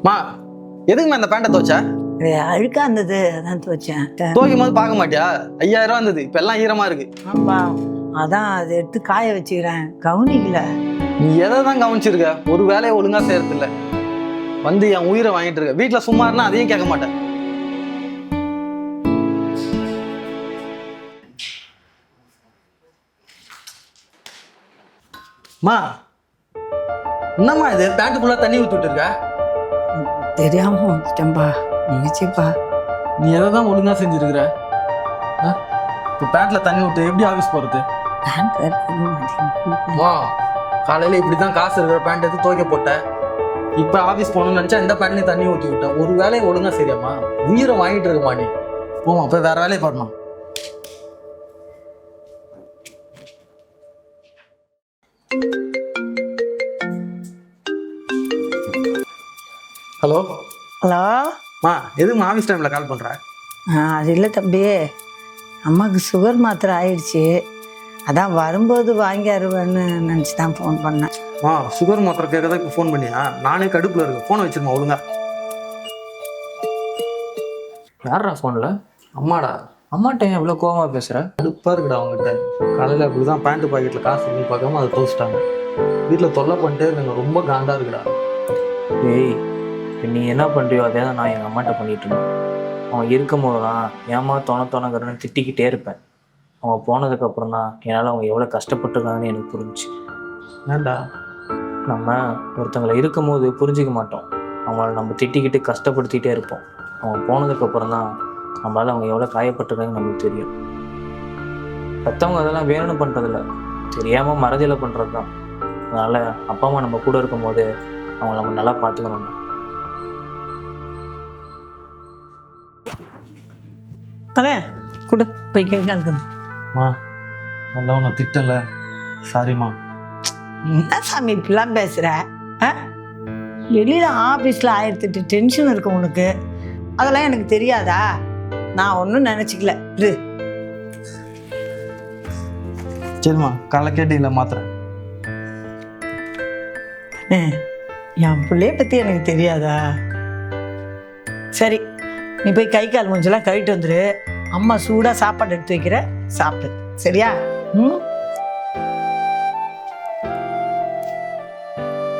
மா எதுக்குமா இந்த பேண்ட்டை துவைச்ச? அழுக்கா இருந்தது அதான் துவைச்சேன். துவைக்கும் போது பார்க்க மாட்டியா? 5000 ரூபா இருந்தது, இப்ப எல்லாம் ஈரமா இருக்கு. ஆமா, அதான் அதை எடுத்து காய வச்சுக்கிறேன், கவனிக்கல. நீ எதை தான் கவனிச்சிருக்க? ஒரு வேலையை ஒழுங்கா செய்யறது இல்ல. வந்து என் உயிரை வாங்கிட்டு இருக்க. வீட்டுல சும்மா இருந்தா அதையும் கேட்க மாட்டேன். மா என்னம்மா இது? பேண்ட்டுக்குள்ள தண்ணி ஊத்திட்டு இருக்க? தெரியாம வந்துட்டேன்பா, நினைச்சுப்பா. நீ எதை தான் ஒழுங்கா செஞ்சிருக்கிற? இப்போ பேண்ட்ல தண்ணி விட்டு எப்படி ஆஃபீஸ் போறது? மா காலையில இப்படிதான் காசு இருக்கிற பேண்ட் எடுத்து துவைக்க போட்டேன். இப்ப ஆஃபீஸ் போகணும்னு நினைச்சா இந்த பேண்ட்லயும் தண்ணி ஊற்றி விட்டேன். ஒரு வேலையை ஒழுங்கா சரியாம்மா? உயிரை வாங்கிட்டு இருக்குமா நீ? போமா, அப்ப வேற வேலையை பாருமா. Hello hello. மா எதுக்கு ஆஃபீஸ் டைமில் கால் பண்ணுற? அது இல்லை தம்பி, அம்மாவுக்கு சுகர் மாத்திரை ஆயிடுச்சு, அதான் வரும்போது வாங்கி அருவேன்னு நினச்சி தான் ஃபோன் பண்ணேன். சுகர் மாத்திரை கேட்க தான் இப்போ ஃபோன் பண்ணியா? நானே கடுப்பில் இருக்கேன். ஃபோனை வச்சிருமா ஒழுங்கா. யாரா ஃபோனில்? அம்மாடா. அம்மாட்ட ஏன் இவ்வளோ கோவமாக பேசுகிற? கடுப்பாக இருக்குடா அவங்ககிட்ட. காலையில் அப்படி தான் பேண்ட்டு பாக்கெட்டில் காசு இருக்குன்னு பார்க்காம அதை தோச்சிட்டாங்க. வீட்டில் தொல்லை பண்ணிட்டே இருக்காங்க, ரொம்ப காண்டாக இருக்குடா. ஏய், இப்போ நீ என்ன பண்ணுறியோ அதே தான் நான் எங்கள் அம்மாட்ட பண்ணிகிட்டு இருந்தேன். அவன் இருக்கும் போதெல்லாம் ஏமா தோணக்கறன்னு திட்டிக்கிட்டே இருப்பேன். அவங்க போனதுக்கப்புறம் தான் என்னால் அவங்க எவ்வளோ கஷ்டப்பட்டுருக்காங்கன்னு எனக்கு புரிஞ்சுச்சு. ஏன்டா? நம்ம ஒருத்தங்களை இருக்கும் போது புரிஞ்சிக்க மாட்டோம், அவங்கள நம்ம திட்டிக்கிட்டு கஷ்டப்படுத்திகிட்டே இருப்போம். அவங்க போனதுக்கப்புறம் தான் நம்மளால் அவங்க எவ்வளோ காயப்பட்டிருக்காங்கன்னு நம்மளுக்கு தெரியும். மற்றவங்க அதெல்லாம் வேணும்னு பண்ணுறதில்ல, தெரியாமல் மறதியில் பண்ணுறது தான். அதனால் அப்பா அம்மா நம்ம கூட இருக்கும்போது அவங்கள நம்ம நல்லா பார்த்துக்கணும். வரேன் கூட போய் கேட்க. மா நல்லா உன்னை திட்டல, சாரிம்மா. என்ன சாமி இப்படிலாம் பேசுகிற? வெளியில் ஆஃபீஸில் 1008 டென்ஷன் இருக்கு உனக்கு, அதெல்லாம் எனக்கு தெரியாதா? நான் ஒன்றும் நினச்சிக்கல. சரிம்மா, காலை கேட்டீங்களா மாத்திரை? என் பிள்ளைய பற்றி எனக்கு தெரியாதா? சரி, நீ போய் கை கால் மூஞ்செல்லாம் கழிட்டு வந்துரு. அம்மா சூடாக சாப்பாடு எடுத்து வைக்கிற, சாப்பிடு. சரியா? ம்.